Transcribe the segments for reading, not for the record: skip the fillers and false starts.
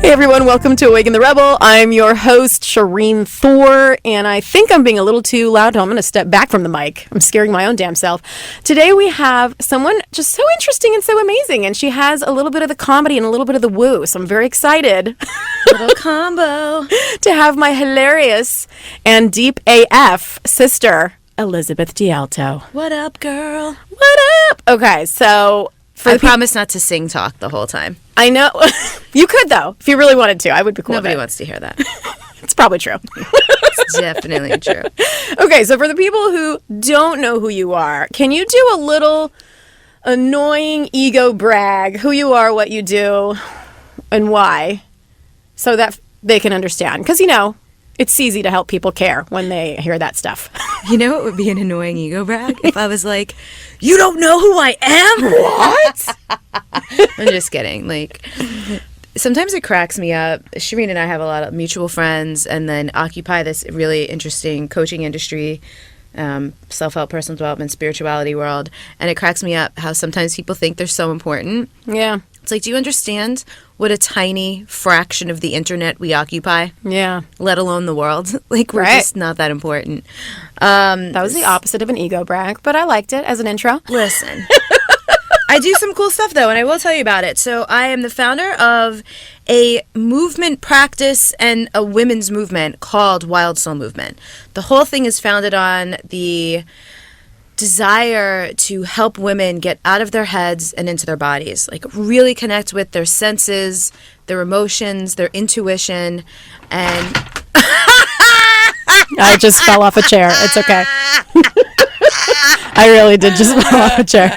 Hey everyone, welcome to Awaken the Rebel. I'm your host, Shireen Thor, and I think I'm being a little too loud, so I'm going to step back from the mic. I'm scaring my own damn self. Today we have someone just so interesting and so amazing, and she has a little bit of the comedy and a little bit of the woo, so I'm very excited. Little combo. To have my hilarious and deep AF sister, Elizabeth Dialto. What up, girl? What up? Okay, so... I promise not to sing talk the whole time. I know. You could, though, if you really wanted to. I would be cool with it. Nobody wants to hear that. It's probably true. It's definitely true. Okay, so for the people who don't know who you are, can you do a little annoying ego brag, who you are, what you do, and why, so that they can understand? Because, you know, it's easy to help people care when they hear that stuff. You know what would be an annoying ego brag? If I was like, you don't know who I am? What? I'm just kidding. Like, sometimes it cracks me up. Shireen and I have a lot of mutual friends and then occupy this really interesting coaching industry, self-help, personal development, spirituality world. And it cracks me up how sometimes people think they're so important. Yeah. It's like, do you understand what a tiny fraction of the internet we occupy? Yeah. Let alone the world. Like, we're just not that important. That was the opposite of an ego brag, but I liked it as an intro. Listen. I do some cool stuff, though, and I will tell you about it. So I am the founder of a movement practice and a women's movement called Wild Soul Movement. The whole thing is founded on the desire to help women get out of their heads and into their bodies, like really connect with their senses, their emotions, their intuition, and I just fell off a chair. It's okay. I really did just fall off a chair.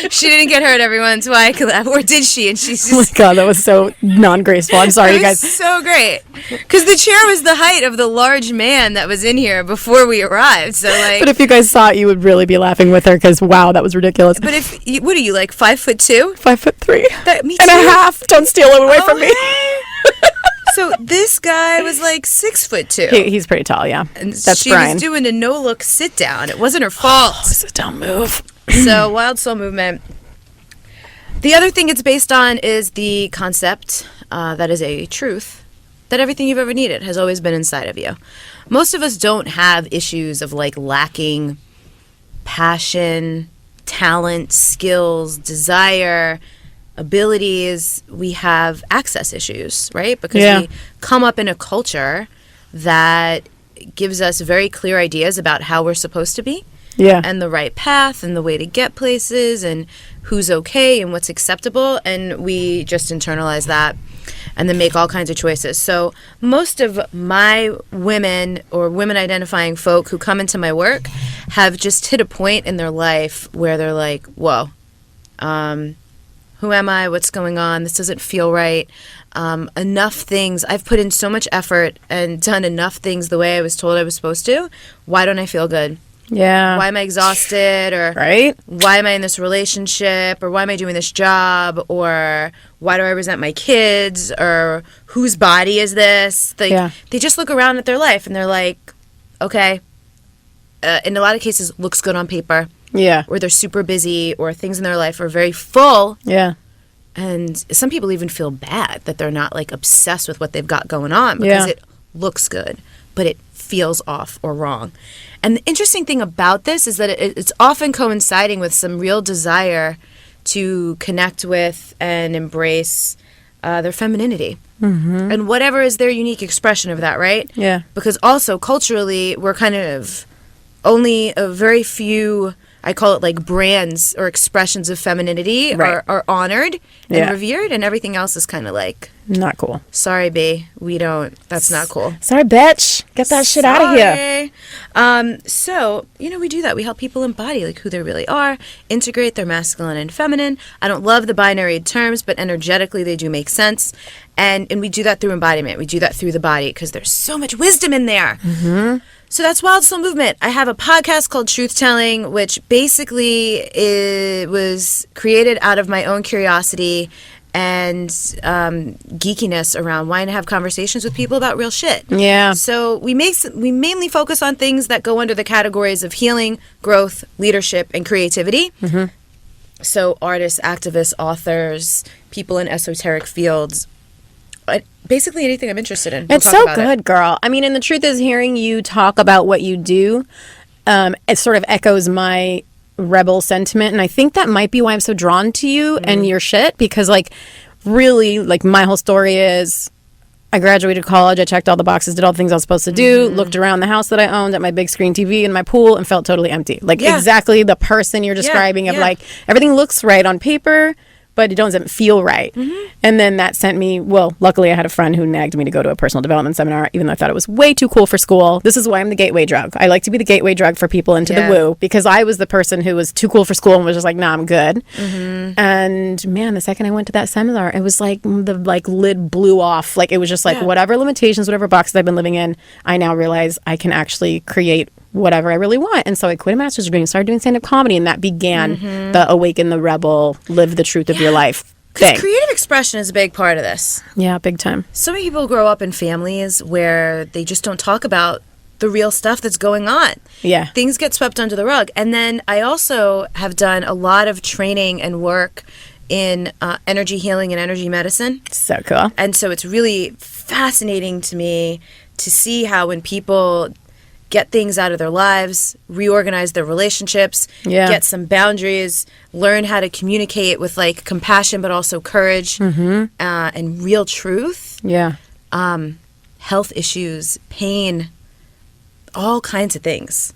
She didn't get hurt, everyone, so I could laugh. Or did she? And she's just... Oh my God, that was so non-graceful. I'm sorry, you guys. So great. Because the chair was the height of the large man that was in here before we arrived. So, like... But if you guys saw it, you would really be laughing with her because, wow, that was ridiculous. But if... What are you, like 5'2"? 5'3". Me too. And a half. Don't steal it away from me. So this guy was like 6'2". He's pretty tall, yeah. And that's she Brian. was doing a no-look sit-down. It wasn't her fault. Oh, sit-down move. So Wild Soul Movement. The other thing it's based on is the concept that is a truth that everything you've ever needed has always been inside of you. Most of us don't have issues of like lacking passion, talent, skills, desire, abilities. We have access issues, right? Because we come up in a culture that gives us very clear ideas about how we're supposed to be. Yeah. And the right path and the way to get places and who's okay and what's acceptable. And we just internalize that and then make all kinds of choices. So most of my women or women identifying folk who come into my work have just hit a point in their life where they're like, whoa, who am I? What's going on? This doesn't feel right. Enough things. I've put in so much effort and done enough things the way I was told I was supposed to. Why don't I feel good? Yeah. Why am I exhausted? Or why am I in this relationship? Or why am I doing this job? Or why do I resent my kids? Or whose body is this? They just look around at their life and they're like, okay, in a lot of cases, looks good on paper. Yeah. Or they're super busy or things in their life are very full. Yeah. And some people even feel bad that they're not like obsessed with what they've got going on because it looks good, but it feels off or wrong. And the interesting thing about this is that it's often coinciding with some real desire to connect with and embrace their femininity. Mm-hmm. And whatever is their unique expression of that, right? Yeah. Because also culturally, we're kind of only a very few, I call it like brands or expressions of femininity are honored and revered, and everything else is kind of like... Not cool. Sorry, bae. We don't... That's not cool. Sorry, bitch. Get that shit out of here. So, you know, we do that. We help people embody like who they really are, integrate their masculine and feminine. I don't love the binary terms, but energetically they do make sense. And we do that through embodiment. We do that through the body because there's so much wisdom in there. Mm-hmm. So that's Wild Soul Movement. I have a podcast called Truth Telling, which basically it was created out of my own curiosity and geekiness around wanting to have conversations with people about real shit. Yeah. So we mainly focus on things that go under the categories of healing, growth, leadership, and creativity. Mm-hmm. So artists, activists, authors, people in esoteric fields, basically anything I'm interested in. It's so good, girl. I mean, and the truth is, hearing you talk about what you do, it sort of echoes my rebel sentiment, and I think that might be why I'm so drawn to you and your shit, because like really, like my whole story is I graduated college, I checked all the boxes, did all the things I was supposed to do, looked around the house that I owned at my big screen TV in my pool, and felt totally empty. Like exactly the person you're describing of like everything looks right on paper, but it doesn't feel right. And then that sent me, well, luckily I had a friend who nagged me to go to a personal development seminar, even though I thought it was way too cool for school. This is why I'm the gateway drug. I like to be the gateway drug for people into the woo, because I was the person who was too cool for school and was just like, nah, I'm good. And man, the second I went to that seminar, it was like the like lid blew off. Like it was just like whatever limitations, whatever boxes I've been living in, I now realize I can actually create whatever I really want. And so I quit a master's degree and started doing stand-up comedy, and that began the awaken the rebel, live the truth of your life thing. Because creative expression is a big part of this. Yeah, big time. So many people grow up in families where they just don't talk about the real stuff that's going on. Yeah. Things get swept under the rug. And then I also have done a lot of training and work in energy healing and energy medicine. So cool. And so it's really fascinating to me to see how when people get things out of their lives, reorganize their relationships, get some boundaries, learn how to communicate with like compassion but also courage and real truth. Yeah. Health issues, pain, all kinds of things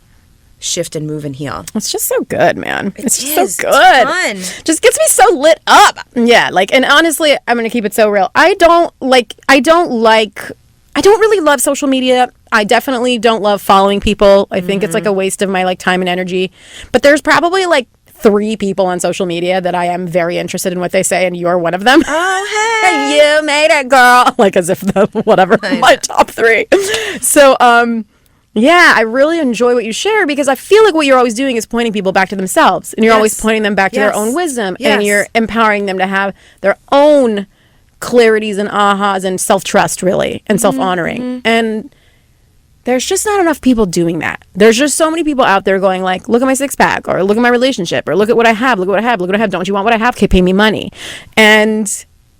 shift and move and heal. It's just so good, man. It's just so good. It's fun. Just gets me so lit up. Yeah, like, and honestly, I'm going to keep it so real. I don't really love social media. I definitely don't love following people. I think it's like a waste of my like time and energy. But there's probably like 3 people on social media that I am very interested in what they say, and you're one of them. Oh, hey. You made it, girl. Like as if my top 3. So, yeah, I really enjoy what you share, because I feel like what you're always doing is pointing people back to themselves, and you're always pointing them back to their own wisdom, and you're empowering them to have their own clarities and ahas and self-trust, really, and self-honoring. And there's just not enough people doing that. There's just so many people out there going like, look at my 6-pack, or look at my relationship, or look at what I have, look at what I have, look at what I have. Don't you want what I have? Okay, pay me money. And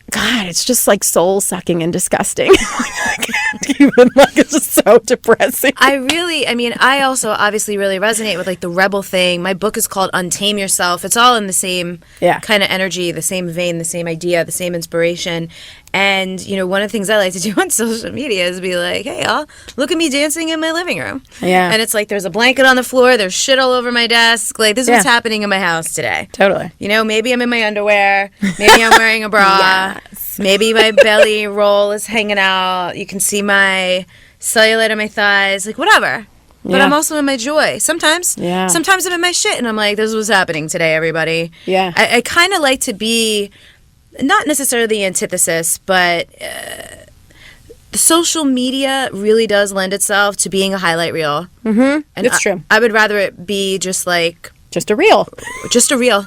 God, it's just like soul sucking and disgusting. I can't even, like, it's just so depressing. I also obviously really resonate with like the rebel thing. My book is called Untame Yourself. It's all in the same kind of energy, the same vein, the same idea, the same inspiration. And, you know, one of the things I like to do on social media is be like, hey, y'all, look at me dancing in my living room. Yeah. And it's like there's a blanket on the floor. There's shit all over my desk. Like, this is what's happening in my house today. Totally. You know, maybe I'm in my underwear. Maybe I'm wearing a bra. Maybe my belly roll is hanging out. You can see my cellulite on my thighs. Like, whatever. But I'm also in my joy. Sometimes I'm in my shit, and I'm like, this is what's happening today, everybody. Yeah. I kind of like to be... not necessarily the antithesis, but the social media really does lend itself to being a highlight reel. And it's true. I would rather it be just like... just a reel. Just a reel.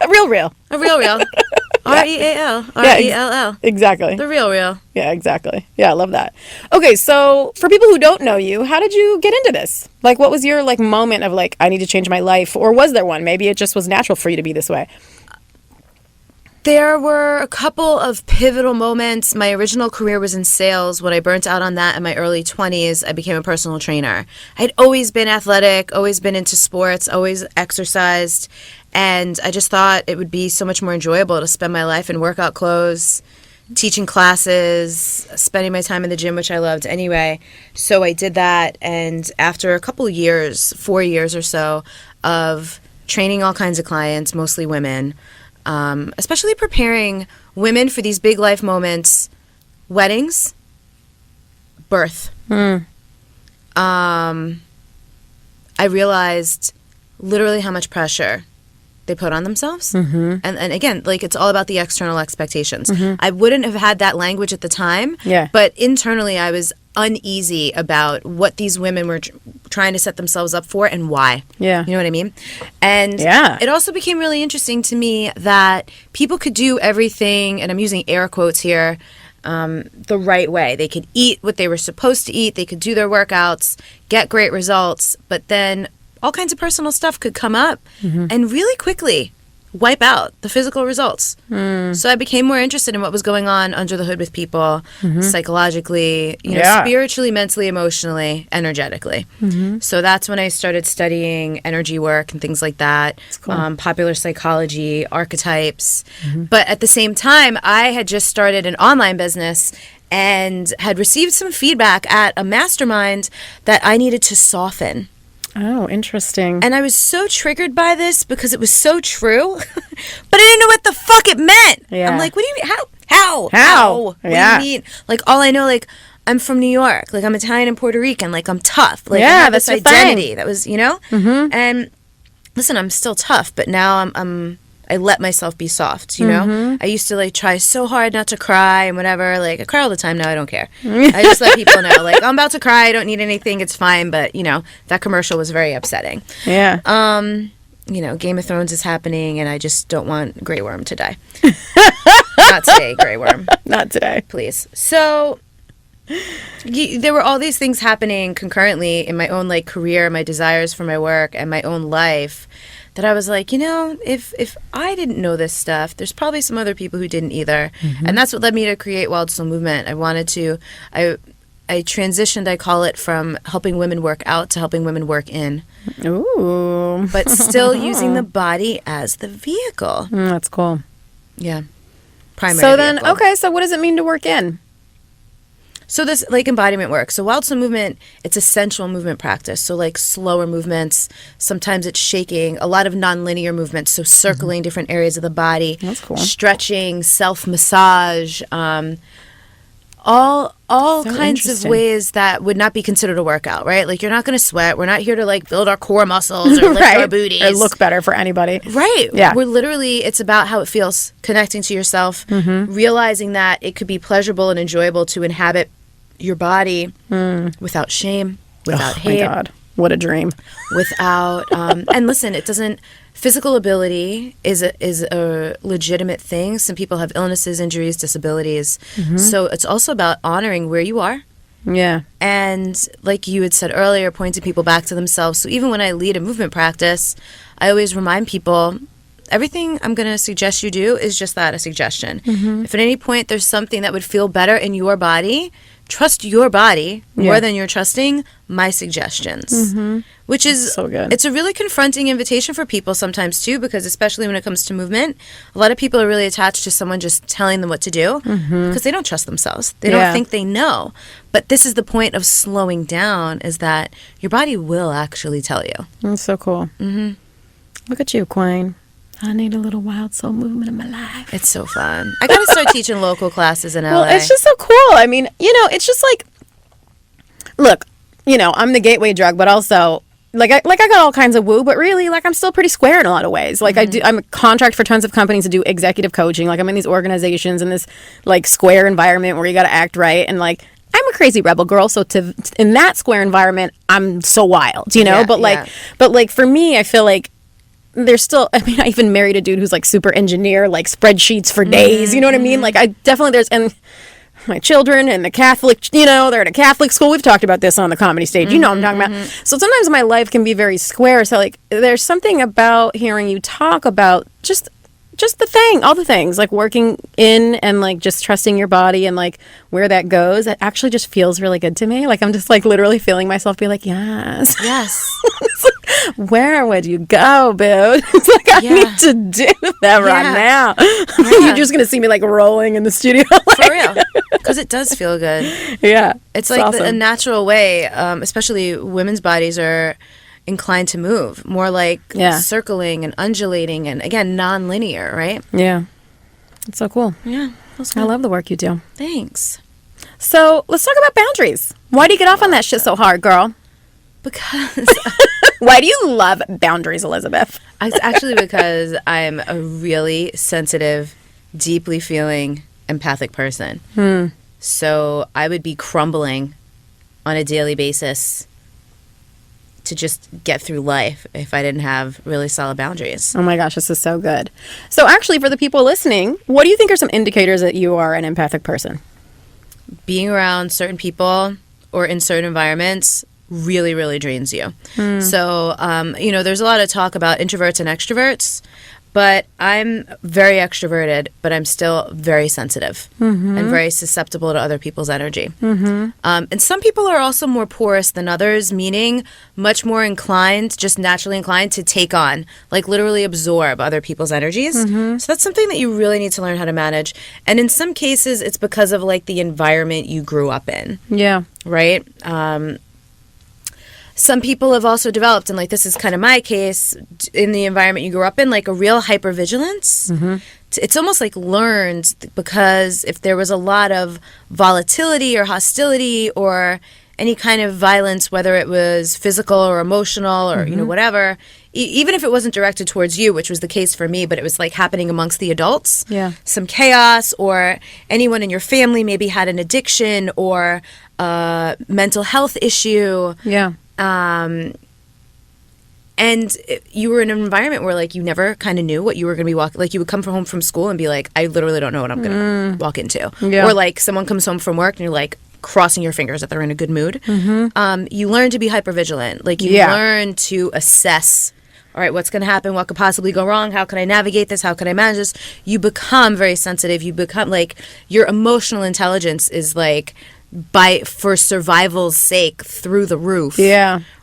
A real reel. A real reel. R-E-A-L. R-E-L-L. Exactly. The real reel. Yeah, exactly. Yeah, I love that. Okay, so for people who don't know you, how did you get into this? Like, what was your like moment of like, I need to change my life? Or was there one? Maybe it just was natural for you to be this way. There were a couple of pivotal moments. My original career was in sales. When I burnt out on that in my early 20s, I became a personal trainer. I'd always been athletic, always been into sports, always exercised, and I just thought it would be so much more enjoyable to spend my life in workout clothes, teaching classes, spending my time in the gym, which I loved anyway. So I did that, and after a couple years, 4 years or so, of training all kinds of clients, mostly women, especially preparing women for these big life moments, weddings, birth. I realized literally how much pressure they put on themselves. And again, like, it's all about the external expectations. I wouldn't have had that language at the time, but internally I was uneasy about what these women were trying to set themselves up for and why. You know what I mean? And it also became really interesting to me that people could do everything, and I'm using air quotes here, the right way. They could eat what they were supposed to eat. They could do their workouts, get great results, but then all kinds of personal stuff could come up and really quickly wipe out the physical results. So I became more interested in what was going on under the hood with people, psychologically, spiritually, mentally, emotionally, energetically. So that's when I started studying energy work and things like that, popular psychology, archetypes. But at the same time, I had just started an online business and had received some feedback at a mastermind that I needed to soften. Oh, interesting. And I was so triggered by this because it was so true, but I didn't know what the fuck it meant. Yeah. I'm like, what do you mean? How? What do you mean? Like, all I know, like, I'm from New York. Like, I'm Italian and Puerto Rican. Like, I'm tough. Like, I have this identity that was, And listen, I'm still tough, but now I let myself be soft, I used to, like, try so hard not to cry and whatever. Like, I cry all the time now. I don't care. I just let people know, like, I'm about to cry. I don't need anything. It's fine. But, that commercial was very upsetting. Yeah. Game of Thrones is happening, and I just don't want Grey Worm to die. Not today, Grey Worm. Not today. Please. So there were all these things happening concurrently in my own, like, career, my desires for my work, and my own life, that I was like, if I didn't know this stuff, there's probably some other people who didn't either. And that's what led me to create Wild Soul Movement. I transitioned, I call it, from helping women work out to helping women work in. Ooh. But still using the body as the vehicle. That's cool. Yeah. Primary So then, vehicle. okay, so what does it mean to work in? So this, like, embodiment work. So Wild Soul Movement, it's a sensual movement practice. So, like, slower movements. Sometimes it's shaking. A lot of nonlinear movements. So circling different areas of the body. That's cool. Stretching, self-massage. All kinds of ways that would not be considered a workout, right? Like, you're not going to sweat. We're not here to, like, build our core muscles or lift our booties. Or look better for anybody. Right. Yeah. We're literally, it's about how it feels, connecting to yourself, realizing that it could be pleasurable and enjoyable to inhabit your body without shame, without hate. Oh my God. What a dream. Without, and listen, it doesn't, physical ability is a legitimate thing. Some people have illnesses, injuries, disabilities. So it's also about honoring where you are. Yeah. And like you had said earlier, pointing people back to themselves. So even when I lead a movement practice, I always remind people, everything I'm going to suggest you do is just that, a suggestion. If at any point there's something that would feel better in your body, trust your body more than you're trusting my suggestions. Which is so good. It's a really confronting invitation for people sometimes too, because especially when it comes to movement, a lot of people are really attached to someone just telling them what to do because they don't trust themselves. They don't think they know. But this is the point of slowing down, is that your body will actually tell you. That's so cool. Look at you, Queen. I need a little Wild Soul Movement in my life. It's so fun. I got to start teaching local classes in LA. Well, it's just so cool. I mean, it's just like, look, I'm the gateway drug, but also, like I got all kinds of woo, but really, like, I'm still pretty square in a lot of ways. Like, I'm a contract for tons of companies to do executive coaching. Like, I'm in these organizations in this, like, square environment where you got to act right. And, like, I'm a crazy rebel girl, so in that square environment, I'm so wild, but for me, I feel like there's still, I mean, I even married a dude who's, like, super engineer, like, spreadsheets for days, you know what I mean? Like, I definitely, and my children and the Catholic, they're at a Catholic school. We've talked about this on the comedy stage. You know what I'm talking about. So sometimes my life can be very square. So, like, there's something about hearing you talk about just all the things, like working in and, like, just trusting your body and, like, where that goes. It actually just feels really good to me. Like, I'm just, like, literally feeling myself be like, yes. It's like, where would you go, dude? It's like, I need to do that right now. You're just going to see me, like, rolling in the studio. For real. Because it does feel good. Yeah. It's like awesome. A natural way, especially women's bodies are inclined to move more, like circling and undulating and, again, non-linear, right? Yeah. It's so cool. Yeah. I love the work you do. Thanks. So let's talk about boundaries. Why do you get off on that shit so hard, girl? Because why do you love boundaries, Elizabeth? It's actually because I'm a really sensitive, deeply feeling, empathic person. So I would be crumbling on a daily basis to just get through life if I didn't have really solid boundaries. Oh my gosh, this is so good. So actually, for the people listening, what do you think are some indicators that you are an empathic person? Being around certain people or in certain environments really, really drains you. So, there's a lot of talk about introverts and extroverts, But I'm very extroverted, but I'm still very sensitive and very susceptible to other people's energy. And some people are also more porous than others, meaning much more inclined, just naturally inclined to take on, like literally absorb other people's energies. So that's something that you really need to learn how to manage. And in some cases, it's because of like the environment you grew up in. Yeah. Right? Some people have also developed, and like this is kind of my case, in the environment you grew up in, like a real hypervigilance. It's almost like learned, because if there was a lot of volatility or hostility or any kind of violence, whether it was physical or emotional or, you know, whatever, even if it wasn't directed towards you, which was the case for me, but it was like happening amongst the adults, some chaos, or anyone in your family maybe had an addiction or a mental health issue. And you were in an environment where like you never kind of knew what you were going to be walking. Like you would come home from school and be like, I literally don't know what I'm going to walk into. Or like someone comes home from work and you're like crossing your fingers that they're in a good mood. You learn to be hypervigilant. Like you learn to assess, all right, what's going to happen? What could possibly go wrong? How can I navigate this? How can I manage this? You become very sensitive. You become like, your emotional intelligence is like, for survival's sake, through the roof.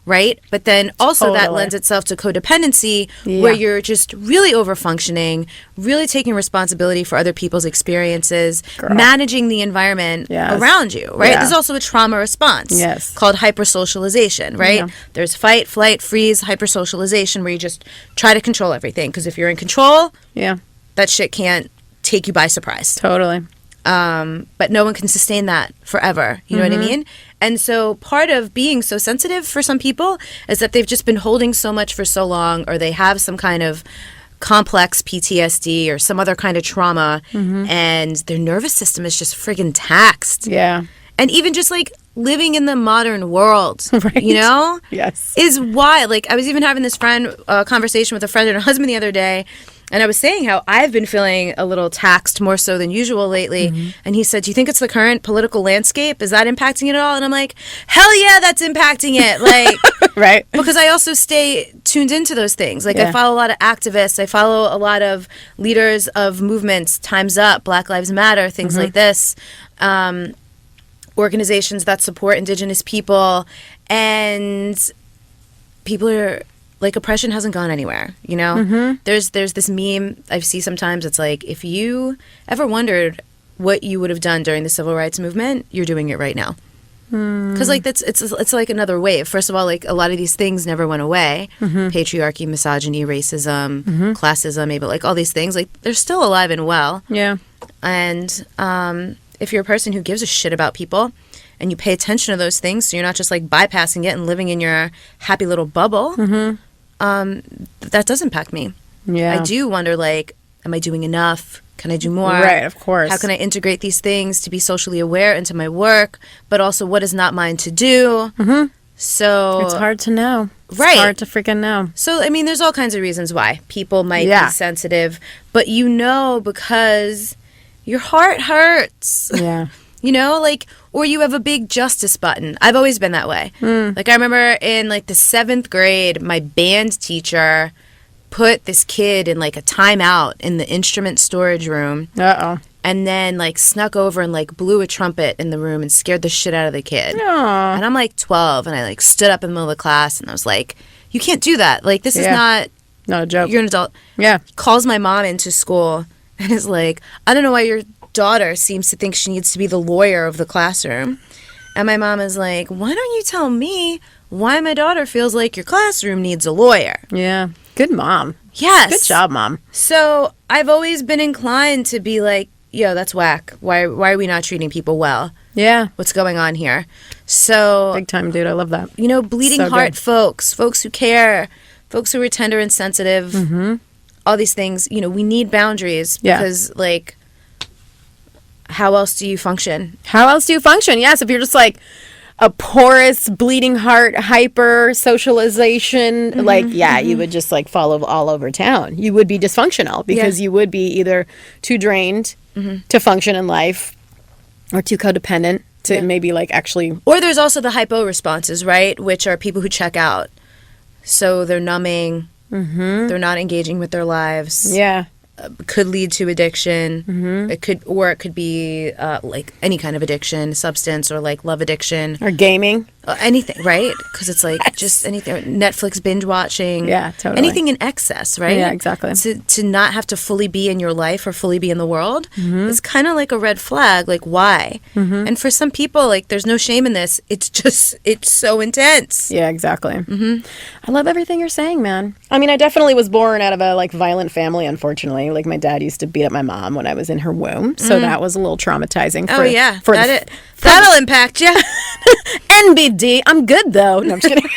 Right? But then also that lends itself to codependency, where you're just really over-functioning, really taking responsibility for other people's experiences, managing the environment around you, right? There's also a trauma response called hypersocialization, right? There's fight, flight, freeze, hypersocialization, where you just try to control everything. Because if you're in control, that shit can't take you by surprise. But no one can sustain that forever. You know what I mean? And so part of being so sensitive for some people is that they've just been holding so much for so long, or they have some kind of complex PTSD or some other kind of trauma, and their nervous system is just friggin' taxed. And even just like living in the modern world, you know? Is why, like, I was even having this conversation with a friend and her husband the other day, and I was saying how I've been feeling a little taxed more so than usual lately. And he said, do you think it's the current political landscape? Is that impacting it at all? And I'm like, hell yeah, that's impacting it. Like, because I also stay tuned into those things. Like I follow a lot of activists. I follow a lot of leaders of movements, Time's Up, Black Lives Matter, things like this. Organizations that support Indigenous people. And people are... like, oppression hasn't gone anywhere, you know? There's this meme I see sometimes. It's like, if you ever wondered what you would have done during the civil rights movement, you're doing it right now. Because, like, it's like another wave. First of all, like, a lot of these things never went away. Patriarchy, misogyny, racism, classism, maybe, like, all these things. Like, they're still alive and well. And if you're a person who gives a shit about people, and you pay attention to those things, so you're not just, like, bypassing it and living in your happy little bubble, that does impact me. I do wonder, like, am I doing enough? Can I do more? Right, of course. How can I integrate these things to be socially aware into my work, but also what is not mine to do? So it's hard to know. It's hard to freaking know. So, I mean, there's all kinds of reasons why people might be sensitive, but you know, because your heart hurts. You know, like, or you have a big justice button. I've always been that way. Like, I remember in, like, the 7th grade, my band teacher put this kid in, like, a timeout in the instrument storage room. And then, like, snuck over and, like, blew a trumpet in the room and scared the shit out of the kid. And I'm, like, 12, and I, like, stood up in the middle of the class, and I was like, you can't do that. Like, this is not a joke. You're an adult. Calls my mom into school and is like, I don't know why your daughter seems to think she needs to be the lawyer of the classroom. And my mom is like, why don't you tell me why my daughter feels like your classroom needs a lawyer? Good mom. Good job, Mom. So I've always been inclined to be like, yo, that's whack. Why are we not treating people well? What's going on here? So big time, dude. I love that. You know, bleeding heart folks who care, folks who are tender and sensitive, all these things, you know, we need boundaries because, like, how else do you function? Yes, if you're just like a porous, bleeding heart, hyper socialization, like, you would just like follow all over town. You would be dysfunctional because you would be either too drained to function in life or too codependent to maybe like actually. Or there's also the hypo responses, right? Which are people who check out. So they're numbing. They're not engaging with their lives. Yeah. Could lead to addiction. It could be like any kind of addiction, substance or like love addiction Or gaming. anything, right? Because it's like just anything, Netflix binge watching. Yeah, totally. Anything in excess, right? Yeah, exactly. To not have to fully be in your life or fully be in the world is kind of like a red flag. Like, why? And for some people, like, there's no shame in this. It's just, it's so intense. Yeah, exactly. I love everything you're saying, man. I mean, I definitely was born out of a like violent family, unfortunately. Like my dad used to beat up my mom when I was in her womb, so that was a little traumatizing. That'll impact you. NBD, I'm good though. No, I'm just kidding.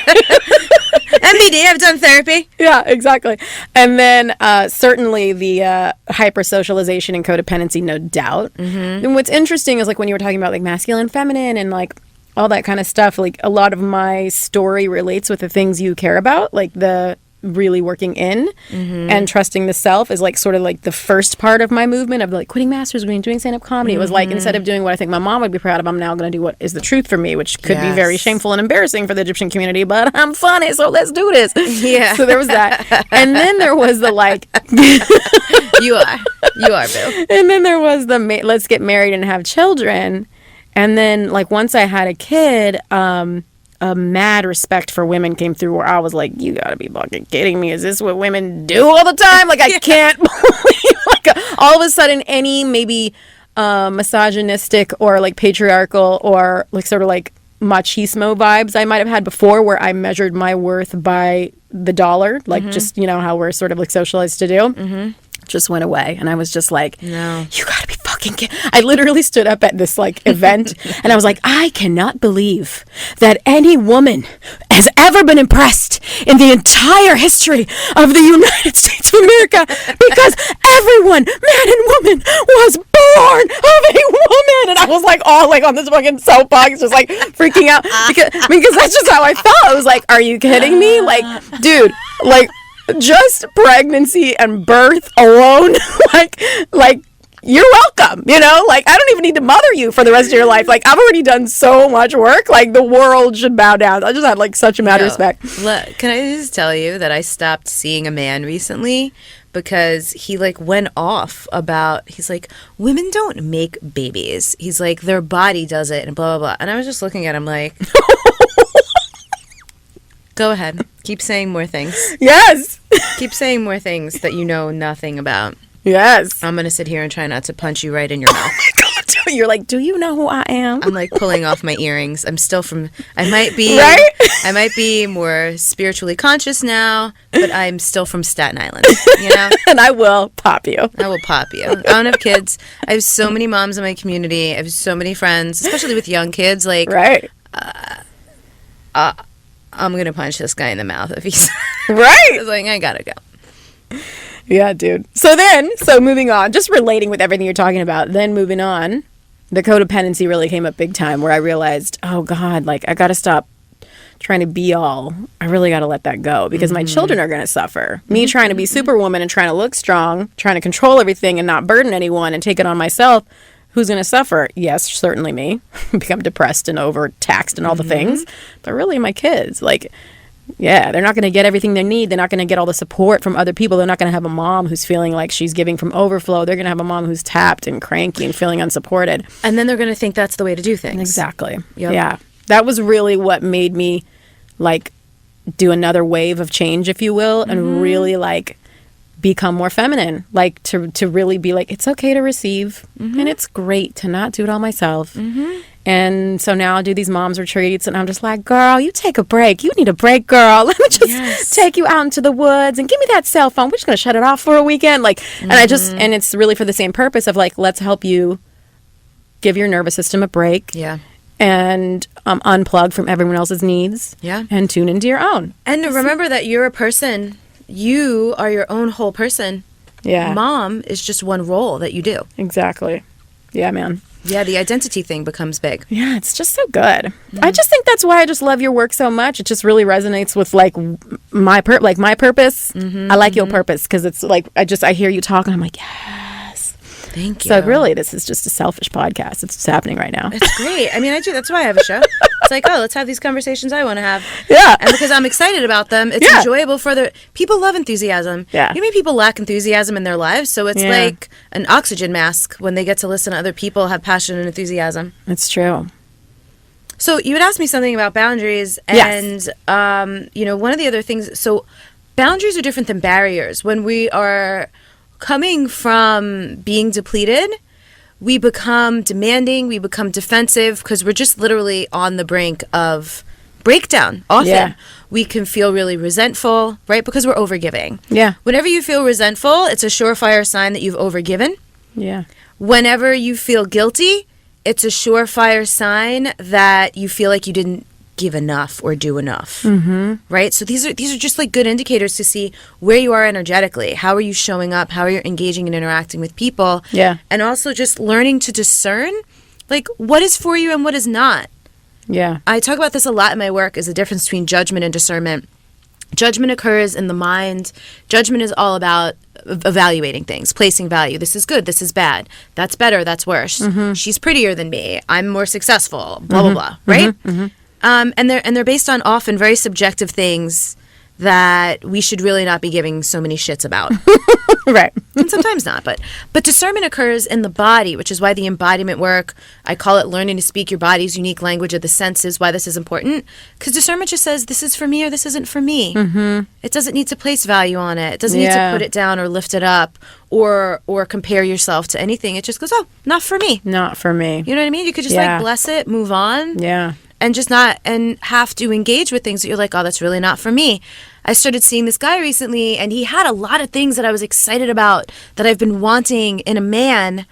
NBD, I've done therapy. Yeah, exactly. And then certainly the hypersocialization and codependency, no doubt. And what's interesting is like when you were talking about like masculine, feminine, and like all that kind of stuff, like a lot of my story relates with the things you care about, like the really working in and trusting the self is like sort of like the first part of my movement of like quitting master's degree and doing stand-up comedy. It was like, instead of doing what I think my mom would be proud of, I'm now going to do what is the truth for me, which could be very shameful and embarrassing for the Egyptian community, but I'm funny, so let's do this. Yeah. So there was that. And then there was the like You are boo. and then there was the let's get married and have children. And then like once I had a kid, a mad respect for women came through where I was like, you gotta be fucking kidding me. Is this what women do all the time? Like, I can't believe, like, all of a sudden any maybe misogynistic or like patriarchal or like sort of like machismo vibes I might have had before, where I measured my worth by the dollar, like just, you know, how we're sort of like socialized to do. Just went away. And I was just like, No. you gotta be fucking kidding. I literally stood up at this like event and I was like, I cannot believe that any woman has ever been impressed in the entire history of the United States of America, because everyone, man and woman, was born of a woman. And I was like all like on this fucking soapbox, just like freaking out because that's just how I felt. I was like, are you kidding me? Like, dude, like, just pregnancy and birth alone, like you're welcome, you know, like I don't even need to mother you for the rest of your life. Like I've already done so much work, like the world should bow down. I just had like such a mad respect. Look, can I just tell you that I stopped seeing a man recently because he like went off about, he's like, women don't make babies. He's like, their body does it and blah, blah, blah. And I was just looking at him like, go ahead. Keep saying more things. Yes. Keep saying more things that you know nothing about. Yes. I'm going to sit here and try not to punch you right in your mouth. You're like, do you know who I am? I'm like pulling off my earrings. I'm still from, I might be, right? I might be more spiritually conscious now, but I'm still from Staten Island, you know? And I will pop you. I will pop you. I don't have kids. I have so many moms in my community. I have so many friends, especially with young kids. Like, right. I'm going to punch this guy in the mouth if he's... Right. I was like, I gotta go. Yeah, dude. So moving on, just relating with everything you're talking about, then moving on, the codependency really came up big time where I realized, oh God, like I got to stop trying to be all. I really got to let that go because my children are going to suffer. Me trying to be superwoman and trying to look strong, trying to control everything and not burden anyone and take it on myself. Who's going to suffer? Yes, certainly me. Become depressed and overtaxed and all the things. But really my kids, like, yeah, they're not going to get everything they need. They're not going to get all the support from other people. They're not going to have a mom who's feeling like she's giving from overflow. They're going to have a mom who's tapped and cranky and feeling unsupported. And then they're going to think that's the way to do things. Exactly. Yep. Yeah. That was really what made me, like, do another wave of change, if you will, and really, like, become more feminine. Like, to really be like, it's okay to receive, and it's great to not do it all myself. And so now I do these mom's retreats and I'm just like, girl, you take a break. You need a break, girl. Let me just take you out into the woods and give me that cell phone. We're just going to shut it off for a weekend. Like, and and it's really for the same purpose of like, let's help you give your nervous system a break. Yeah. And unplug from everyone else's needs. Yeah. And tune into your own. And remember that you're a person. You are your own whole person. Yeah. Mom is just one role that you do. Exactly. Yeah, man. Yeah, the identity thing becomes big. Yeah, it's just so good. I just think that's why I just love your work so much. It just really resonates with like my purpose. I like your purpose because it's like I hear you talk and I'm like, yes. Thank you. So really, this is just a selfish podcast. It's what's happening right now. It's great. I mean, that's why I have a show. It's like, oh, let's have these conversations I want to have. Yeah. And because I'm excited about them, it's enjoyable for the people love enthusiasm. Yeah. You mean people lack enthusiasm in their lives, so it's like an oxygen mask when they get to listen to other people have passion and enthusiasm. It's true. So you had asked me something about boundaries, and one of the other things. So boundaries are different than barriers. When we are coming from being depleted, we become demanding, we become defensive, because we're just literally on the brink of breakdown. Often we can feel really resentful, right? Because we're overgiving. Yeah. Whenever you feel resentful, it's a surefire sign that you've overgiven. Yeah. Whenever you feel guilty, it's a surefire sign that you feel like you didn't give enough or do enough, right? So these are just like good indicators to see where you are energetically. How are you showing up? How are you engaging and interacting with people? Yeah. And also just learning to discern, like, what is for you and what is not. Yeah. I talk about this a lot in my work, is the difference between judgment and discernment. Judgment occurs in the mind. Judgment is all about evaluating things, placing value. This is good. This is bad. That's better. That's worse. She's prettier than me. I'm more successful. Blah, blah, blah. Right? And they're based on often very subjective things that we should really not be giving so many shits about. Right. And sometimes not, but discernment occurs in the body, which is why the embodiment work, I call it learning to speak your body's unique language of the senses, why this is important. Because discernment just says, this is for me or this isn't for me. It doesn't need to place value on it. It doesn't need to put it down or lift it up or compare yourself to anything. It just goes, oh, not for me. Not for me. You know what I mean? You could just like bless it, move on. Yeah. And just not, and have to engage with things that you're like, oh, that's really not for me. I started seeing this guy recently, and he had a lot of things that I was excited about that I've been wanting in a man.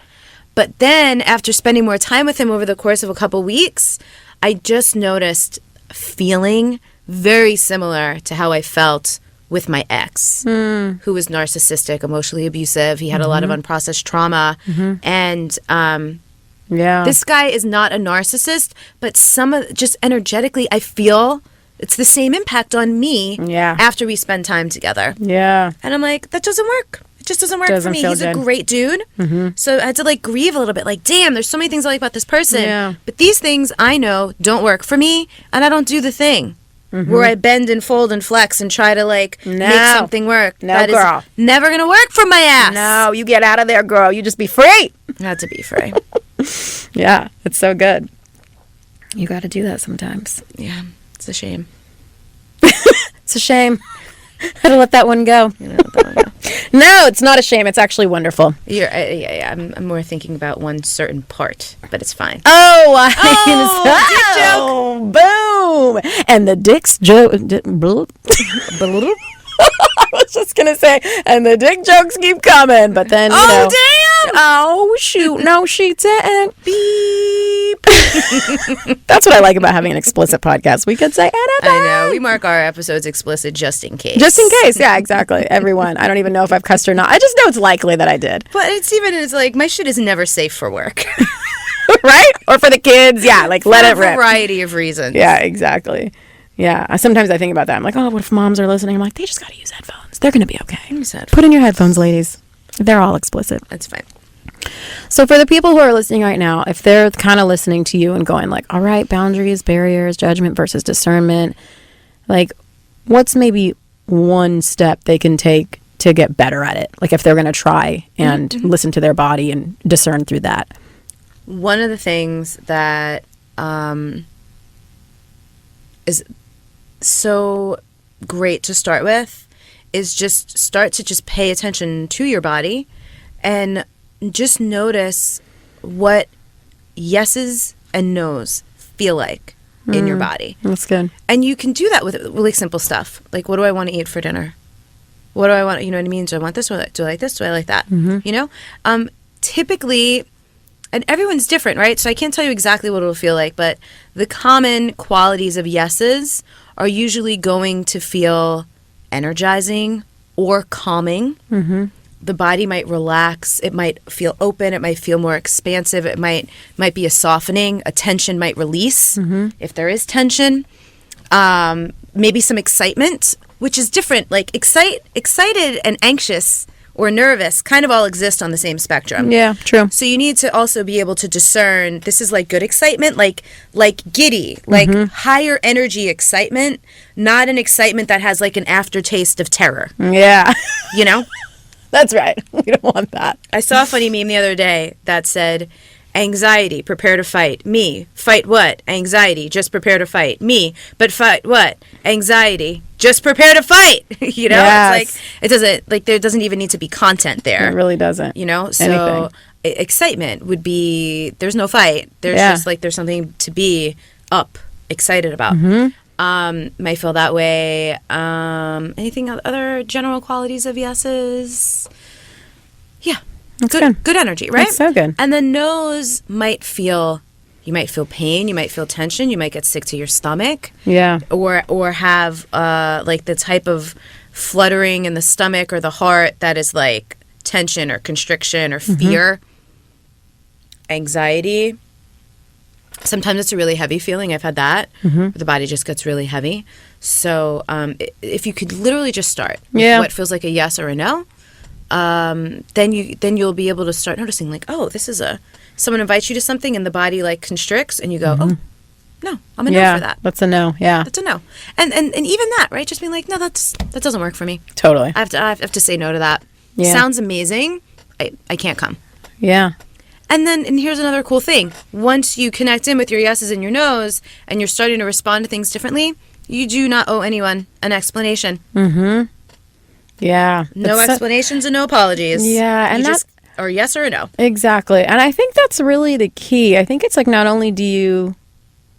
But then after spending more time with him over the course of a couple weeks, I just noticed feeling very similar to how I felt with my ex, who was narcissistic, emotionally abusive. He had a lot of unprocessed trauma. And, this guy is not a narcissist, but just energetically, I feel it's the same impact on me after we spend time together. Yeah. And I'm like, that doesn't work. It just doesn't work for me. He's good. a great dude. So I had to like grieve a little bit. Like, damn, there's so many things I like about this person. Yeah. But these things I know don't work for me, and I don't do the thing where I bend and fold and flex and try to like make something work. No, that girl. is never going to work for my ass. No, you get out of there, girl. You just be free. I had to be free. Yeah, it's so good. You got to do that sometimes. Yeah, it's a shame. It's a shame. I had to let that one go. No, it's not a shame. It's actually wonderful. I'm more thinking about one certain part, but it's fine. Oh, dick joke. Boom. And the dick's joke. I was just going to say, and the dick jokes keep coming, but then, you know. Damn! Oh, shoot. No, she didn't. Beep. That's what I like about having an explicit podcast. We could say anything. I know. We mark our episodes explicit just in case. Just in case. Yeah, exactly. Everyone. I don't even know if I've cussed or not. I just know it's likely that I did. But it's like, my shit is never safe for work. Right? Or for the kids. Yeah, like let it rip. For a variety of reasons. Yeah, exactly. Yeah. Sometimes I think about that. I'm like, oh, what if moms are listening? I'm like, they just got to use headphones. They're going to be okay. Put in your headphones, ladies. They're all explicit. That's fine. So for the people who are listening right now, if they're kind of listening to you and going like, all right, boundaries, barriers, judgment versus discernment, like what's maybe one step they can take to get better at it? Like if they're going to try and listen to their body and discern through that. One of the things that is so great to start with is just start to just pay attention to your body and just notice what yeses and nos feel like in your body. That's good. And you can do that with really simple stuff. Like, what do I want to eat for dinner? What do I want? You know what I mean? Do I want this? Do I like this? Do I like that? You know? Typically, and everyone's different, right? So I can't tell you exactly what it'll feel like, but the common qualities of yeses are usually going to feel energizing or calming. The body might relax. It might feel open. It might feel more expansive. It might be a softening. A tension might release if there is tension. Maybe some excitement, which is different. Like excited and anxious or nervous kind of all exist on the same spectrum. Yeah, true. So you need to also be able to discern, this is like good excitement, like giddy, like higher energy excitement, not an excitement that has like an aftertaste of terror. Yeah. You know? That's right. We don't want that. I saw a funny meme the other day that said, anxiety, prepare to fight. Me, fight what? Anxiety, just prepare to fight. Me, but fight what? Anxiety, just prepare to fight. You know? Yes. It's like, it doesn't, like, there doesn't even need to be content there. It really doesn't. You know? So Anything. Excitement would be, there's no fight. There's just like, there's something to be up, excited about. Might feel that way. Anything other general qualities of yeses? Yeah. That's good. Good energy, right? That's so good. And the nose might feel, you might feel pain, you might feel tension, you might get sick to your stomach. Yeah. Or have like the type of fluttering in the stomach or the heart that is like tension or constriction or fear, anxiety. Sometimes it's a really heavy feeling. I've had that. Where the body just gets really heavy. So if you could literally just start with what feels like a yes or a no, then you'll be able to start noticing like, oh, this is someone invites you to something and the body like constricts and you go, oh, no, I'm a no for that. That's a no. Yeah. That's a no. And even that, right? Just being like, no, that doesn't work for me. Totally. I have to say no to that. Yeah. Sounds amazing. I can't come. Yeah. And here's another cool thing. Once you connect in with your yeses and your nos and you're starting to respond to things differently, you do not owe anyone an explanation. Yeah. No explanations and no apologies. Yeah. And just or yes or a no. Exactly. And I think that's really the key. I think it's like not only do you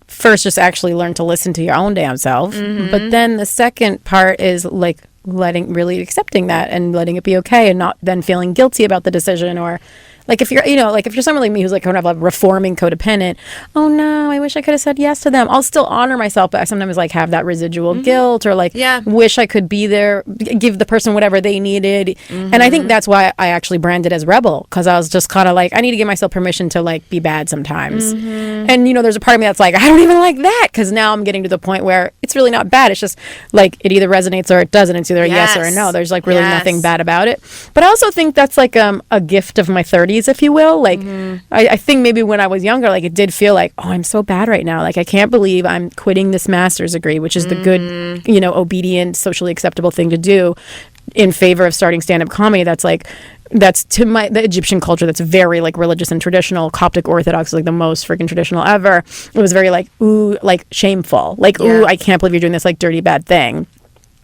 first just actually learn to listen to your own damn self, but then the second part is like really accepting that and letting it be okay and not then feeling guilty about the decision or like if you're, like if you're someone like me who's like kind of a reforming codependent, oh no, I wish I could have said yes to them. I'll still honor myself, but I sometimes like have that residual guilt or like wish I could be there, give the person whatever they needed. And I think that's why I actually branded as rebel, because I was just kind of like, I need to give myself permission to like be bad sometimes. And there's a part of me that's like, I don't even like that, because now I'm getting to the point where it's really not bad. It's just like it either resonates or it doesn't. It's either a yes or a no. There's like really nothing bad about it. But I also think that's like a gift of my 30s, if you will. Like I think maybe when I was younger, like it did feel like, oh, I'm so bad right now. Like I can't believe I'm quitting this master's degree, which is the good, obedient, socially acceptable thing to do in favor of starting stand-up comedy. That's to the Egyptian culture, that's very like religious and traditional. Coptic Orthodox is like the most freaking traditional ever. It was very like, ooh, like shameful. Like, ooh, I can't believe you're doing this like dirty, bad thing.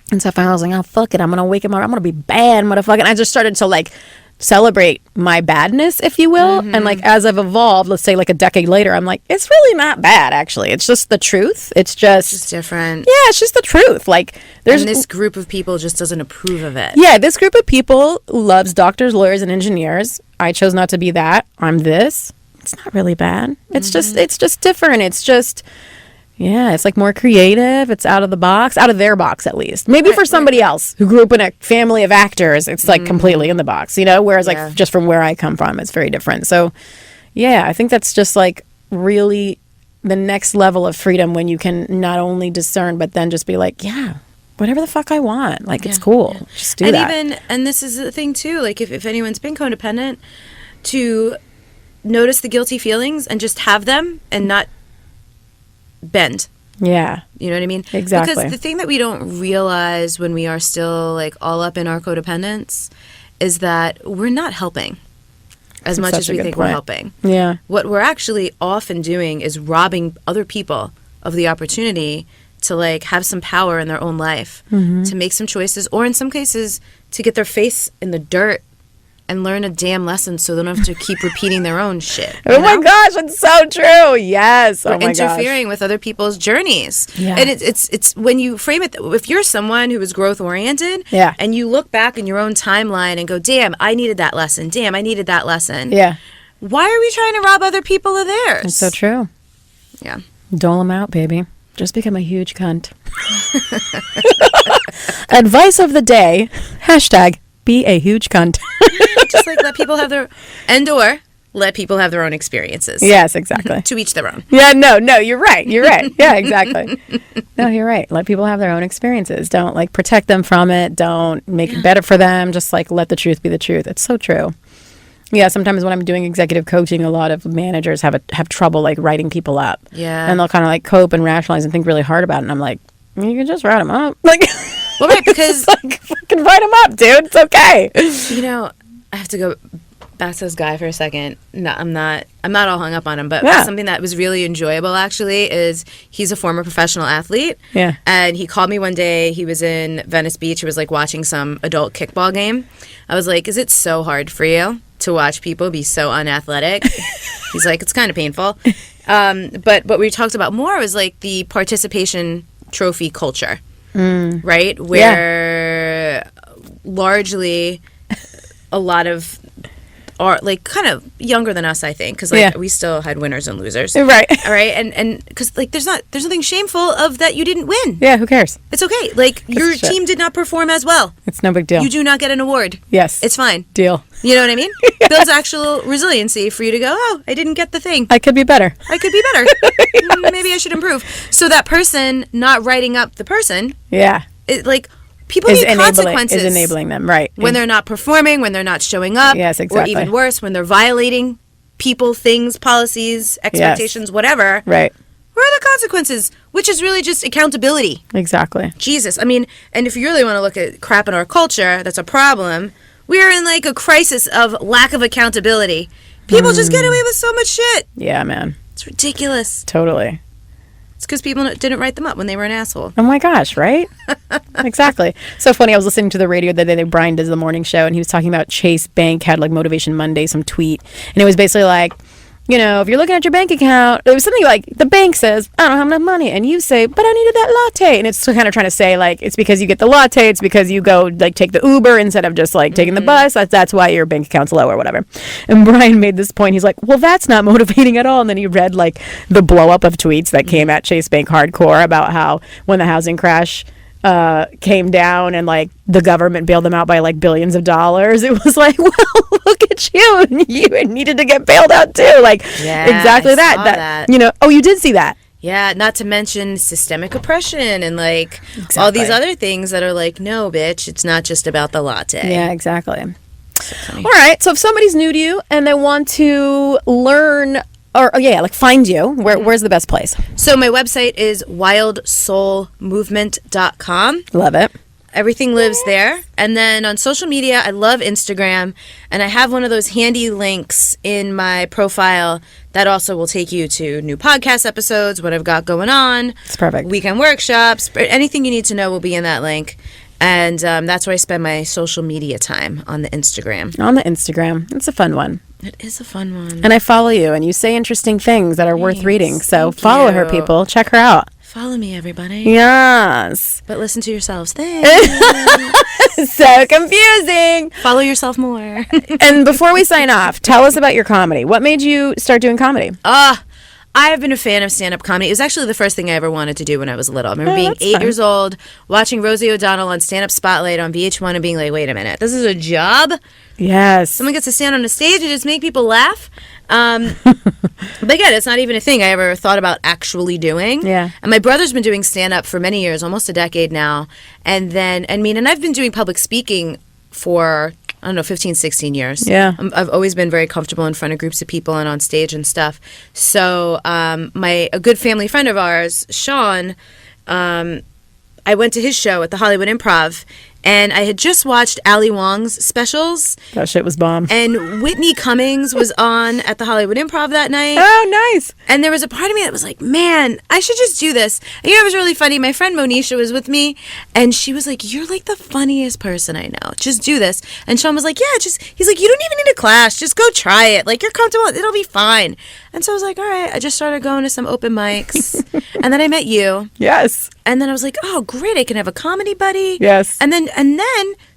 And so finally I was like, oh, fuck it. I'm going to wake up. I'm going to be bad, motherfucker. And I just started to like celebrate my badness, if you will. And like as I've evolved, let's say like a decade later, I'm like, it's really not bad actually. It's just the truth. It's just different. Yeah, it's just the truth. Like there's this group of people just doesn't approve of it. Yeah, this group of people loves doctors, lawyers, and engineers. I chose not to be that. I'm this. It's not really bad. It's just different. It's just it's like more creative. It's out of their box at least. Maybe for somebody else who grew up in a family of actors, it's like completely in the box, whereas like just from where I come from, it's very different. So yeah, I think that's just like really the next level of freedom when you can not only discern, but then just be like, yeah, whatever the fuck I want. Like it's cool. Just do that. And this is the thing too, like if anyone's been codependent, to notice the guilty feelings and just have them and not bend. Yeah. You know what I mean? Exactly. Because the thing that we don't realize when we are still like all up in our codependence is that we're not helping as much as we think we're helping. Yeah. What we're actually often doing is robbing other people of the opportunity to like have some power in their own life, to make some choices, or in some cases to get their face in the dirt and learn a damn lesson so they don't have to keep repeating their own shit. Oh my gosh, it's so true. Yes. Or interfering with other people's journeys. Yeah. And it's when you frame it, if you're someone who is growth oriented and you look back in your own timeline and go, damn, I needed that lesson. Damn, I needed that lesson. Yeah. Why are we trying to rob other people of theirs? It's so true. Yeah. Dole them out, baby. Just become a huge cunt. Advice of the day. # be a huge cunt. Just like let people have their let people have their own experiences. Yes, exactly. To each their own. Yeah, no, you're right. Yeah, exactly. No, you're right. Let people have their own experiences. Don't like protect them from it. Don't make it better for them. Just like let the truth be the truth. It's so true. Yeah, sometimes when I'm doing executive coaching, a lot of managers have trouble like writing people up. Yeah. And they'll kind of like cope and rationalize and think really hard about it. And I'm like, you can just write them up. Like, well, right, because like, fucking write them up, dude. It's okay. You know, I have to go back to this guy for a second. No, I'm not all hung up on him, but something that was really enjoyable actually is he's a former professional athlete. Yeah. And he called me one day. He was in Venice Beach. He was like watching some adult kickball game. I was like, is it so hard for you to watch people be so unathletic? He's like, it's kind of painful. But what we talked about more was like the participation trophy culture, right? Where largely a lot of are like kind of younger than us, I think, because like we still had winners and losers, right? All right, and because like there's nothing shameful of that you didn't win. Yeah, who cares? It's okay. Like your team did not perform as well. It's no big deal. You do not get an award. Yes, it's fine. Deal. You know what I mean? Builds actual resiliency for you to go, oh, I didn't get the thing. I could be better. Maybe I should improve. So that person not writing up the person. Yeah. It, like people need consequences. Is enabling them, right? When they're not performing, when they're not showing up. Yes, exactly. Or even worse, when they're violating people, things, policies, expectations, whatever. Right. Where are the consequences? Which is really just accountability. Exactly. Jesus. I mean, and if you really want to look at crap in our culture, that's a problem. We are in like a crisis of lack of accountability. People just get away with so much shit. Yeah, man. It's ridiculous. Totally. It's because people didn't write them up when they were an asshole. Oh my gosh, right? Exactly. So funny. I was listening to the radio the day that Brian does the morning show, and he was talking about Chase Bank had like Motivation Monday, some tweet. And it was basically like, you know, if you're looking at your bank account, it was something like the bank says, I don't have enough money. And you say, but I needed that latte. And it's kind of trying to say like, it's because you get the latte. It's because you go like take the Uber instead of just like taking the bus. That's why your bank account's low or whatever. And Brian made this point. He's like, well, that's not motivating at all. And then he read like the blow up of tweets that came at Chase Bank hardcore about how when the housing crash came down and like the government bailed them out by like billions of dollars, it was like, well, look at you, you needed to get bailed out too, like exactly that you know. Oh, you did see that? Yeah, not to mention systemic oppression and like all these other things that are like, no bitch, it's not just about the latte. Yeah, exactly. So all right, so if somebody's new to you and they want to learn or like find you, where's the best place? So my website is wildsoulmovement.com. Love it. Everything lives there. And then on social media, I love Instagram. And I have one of those handy links in my profile that also will take you to new podcast episodes, what I've got going on. It's perfect. Weekend workshops. Anything you need to know will be in that link. And that's where I spend my social media time, on the Instagram. On the Instagram. It's a fun one. It is a fun one. And I follow you, and you say interesting things that are worth reading. So follow her, people. Check her out. Follow me, everybody. Yes. But listen to yourselves. Thanks. So confusing. Follow yourself more. And before we sign off, tell us about your comedy. What made you start doing comedy? I have been a fan of stand-up comedy. It was actually the first thing I ever wanted to do when I was little. I remember being 8 years old, watching Rosie O'Donnell on Stand-Up Spotlight on VH1 and being like, wait a minute, this is a job? Yes. Someone gets to stand on a stage and just make people laugh? But again, it's not even a thing I ever thought about actually doing. Yeah. And my brother's been doing stand-up for many years, almost a decade now. And I've been doing public speaking for, 15, 16 years. Yeah. I've always been very comfortable in front of groups of people and on stage and stuff. So a good family friend of ours, Sean, I went to his show at the Hollywood Improv, and I had just watched Ali Wong's specials. That shit was bomb. And Whitney Cummings was on at the Hollywood Improv that night. Oh, nice. And there was a part of me that was like, man, I should just do this. And it was really funny. My friend Monisha was with me, and she was like, you're like the funniest person I know. Just do this. And Sean was like, yeah, he's like, you don't even need a class. Just go try it. Like, you're comfortable. It'll be fine. And so I was like, all right. I just started going to some open mics. And then I met you. Yes. And then I was like, oh, great. I can have a comedy buddy. Yes. And then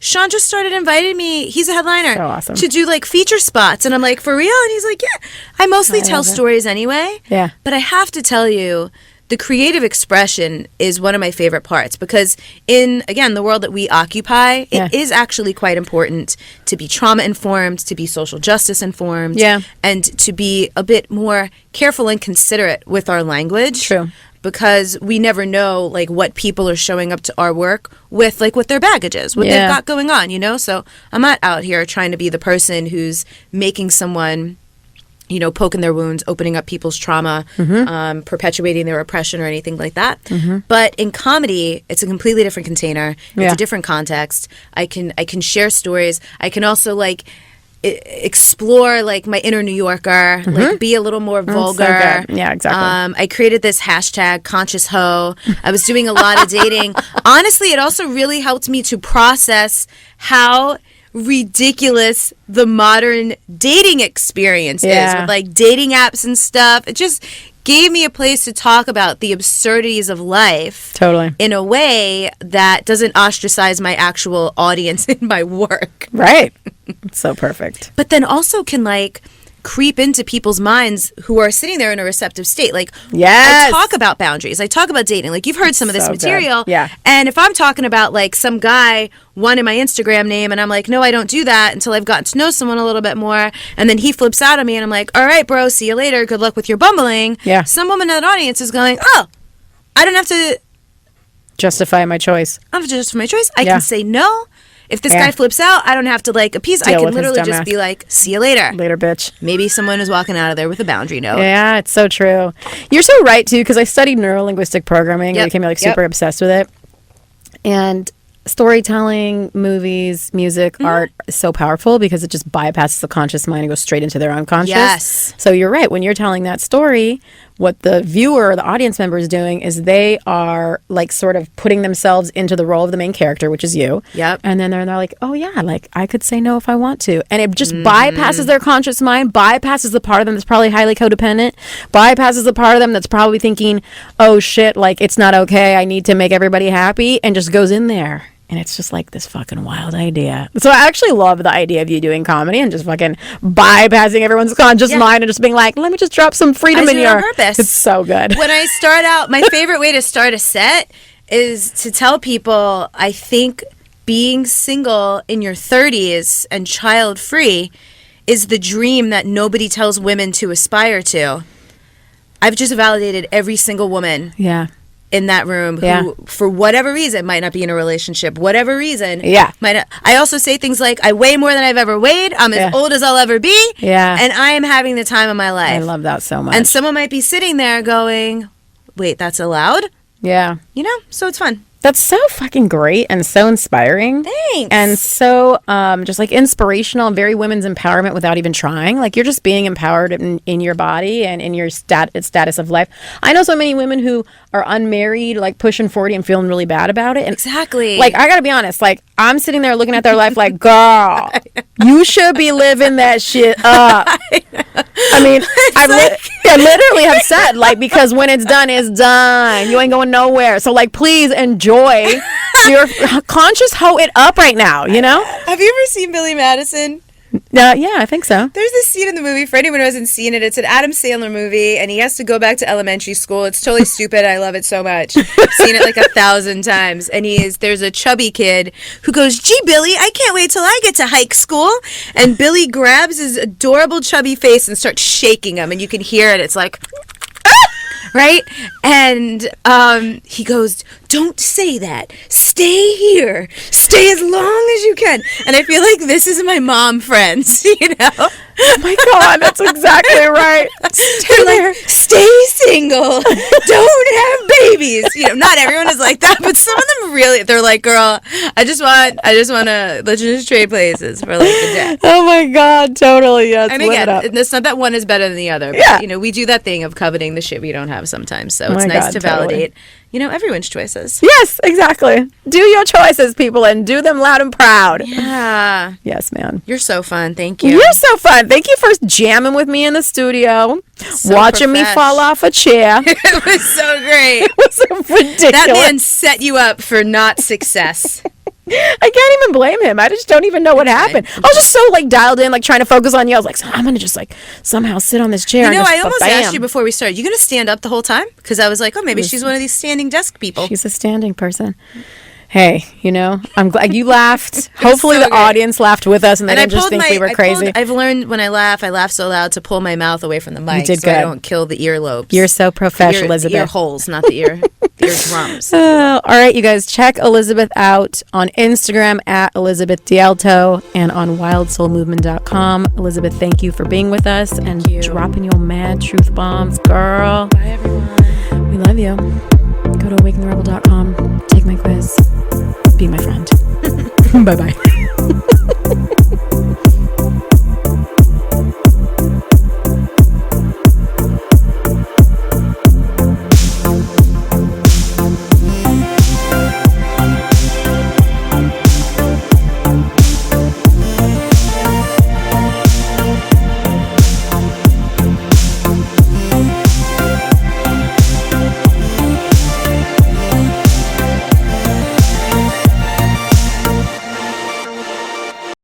Sean just started inviting me. He's a headliner. So awesome. To do like feature spots. And I'm like, for real? And he's like, yeah. I mostly tell stories anyway. Yeah. But I have to tell you the creative expression is one of my favorite parts because in, again, the world that we occupy, it is actually quite important to be trauma informed, to be social justice informed, and to be a bit more careful and considerate with our language. True. Because we never know, like, what people are showing up to our work with, like, what their baggage is, what they've got going on, you know? So I'm not out here trying to be the person who's making someone, you know, poking their wounds, opening up people's trauma, perpetuating their oppression or anything like that. But in comedy, it's a completely different container. It's a different context. I can share stories. I can also, like, explore, like, my inner New Yorker, like, be a little more vulgar. So good. Yeah, exactly. I created this hashtag, conscious hoe. I was doing a lot of dating. Honestly, it also really helped me to process how ridiculous the modern dating experience is with, like, dating apps and stuff. It just gave me a place to talk about the absurdities of life. Totally. In a way that doesn't ostracize my actual audience in my work. Right. It's so perfect. But then also can, like, creep into people's minds who are sitting there in a receptive state. Like, I talk about boundaries. I talk about dating. Like, you've heard some of this material. Good. Yeah. And if I'm talking about, like, some guy wanted my Instagram name and I'm like, no, I don't do that until I've gotten to know someone a little bit more. And then he flips out at me and I'm like, all right, bro, see you later. Good luck with your bumbling. Yeah. Some woman in that audience is going, oh, I don't have to justify my choice. I don't have to justify my choice. I can say no. If this guy flips out, I don't have to, like, appease. I can literally just be like, see you later. Later, bitch. Maybe someone is walking out of there with a boundary note. Yeah, it's so true. You're so right, too, because I studied neuro-linguistic programming and became, like, super obsessed with it. And storytelling, movies, music, art is so powerful because it just bypasses the conscious mind and goes straight into their unconscious. Yes. So you're right. When you're telling that story, what the viewer or the audience member is doing is they are, like, sort of putting themselves into the role of the main character, which is you. Yep. And then they're like, oh, yeah, like, I could say no if I want to. And it just bypasses their conscious mind, bypasses the part of them that's probably highly codependent, bypasses the part of them that's probably thinking, oh, shit, like, it's not okay. I need to make everybody happy, and just goes in there. And it's just like this fucking wild idea. So I actually love the idea of you doing comedy and just fucking bypassing everyone's conscious mind and just being like, let me just drop some freedom in your... purpose. It's so good. When I start out, my favorite way to start a set is to tell people, I think being single in your 30s and child-free is the dream that nobody tells women to aspire to. I've just validated every single woman. Yeah. In that room who, for whatever reason, might not be in a relationship, whatever reason. Might not. I also say things like, I weigh more than I've ever weighed. I'm as old as I'll ever be. And I am having the time of my life. I love that so much. And someone might be sitting there going, wait, that's allowed? Yeah. You know? So it's fun. That's so fucking great and so inspiring. Thanks. And so just like inspirational and very women's empowerment without even trying. Like you're just being empowered in your body and in your status of life. I know so many women who are unmarried, like pushing 40 and feeling really bad about it. And exactly. Like, I gotta be honest, like I'm sitting there looking at their life like, girl, you should be living that shit up. I mean, I literally have said, like, because when it's done. You ain't going nowhere. So, like, please enjoy your conscious hoe it up right now, you know? Have you ever seen Billy Madison? Yeah, I think so. There's this scene in the movie, for anyone who hasn't seen it, it's an Adam Sandler movie, and he has to go back to elementary school. It's totally stupid. I love it so much. I've seen it like 1,000 times. And there's a chubby kid who goes, gee, Billy, I can't wait till I get to hike school. And Billy grabs his adorable chubby face and starts shaking him, and you can hear it. It's like... right? And he goes, don't say that. Stay here. Stay as long as you can. And I feel like this is my mom friends, you know? Oh my God, that's exactly right. Stay single. Don't have babies. You know, not everyone is like that, but some of them really, they're like, girl, I just want to, let's just trade places for like the day. Oh my God, totally. Yes, and again, it's not that one is better than the other. But, you know, we do that thing of coveting the shit we don't have sometimes. So it's nice to validate, you know, everyone's choices. Yes, exactly. Do your choices, people, and do them loud and proud. Yeah. Yes, man. You're so fun. Thank you. You're so fun. Thank you for jamming with me in the studio, watching me fall off a chair. It was so great. It was ridiculous. That man set you up for not success. I can't even blame him. I just don't even know what happened. I was just so like dialed in, like trying to focus on you. I was like, so I'm gonna just like somehow sit on this chair. You know, and just, I almost bam. asked you before we started, you gonna stand up the whole time? Because I was like, oh, maybe she's one of these standing desk people. She's a standing person. Hey, you know, I'm glad you laughed. Hopefully so the great. audience laughed with us and they And didn't just think we were crazy. I've learned when I laugh so loud to pull my mouth away from the mic did so I good. don't kill the earlobes. You're so professional, Elizabeth. The ear holes, not the ear drums. All right, you guys, check Elizabeth out on Instagram at Elizabeth Dialto and on wildsoulmovement.com. Elizabeth, thank you for being with us and dropping your mad truth bombs, girl. Bye, everyone. We love you. Go to awakentherebel.com, take my quiz, be my friend. Bye-bye.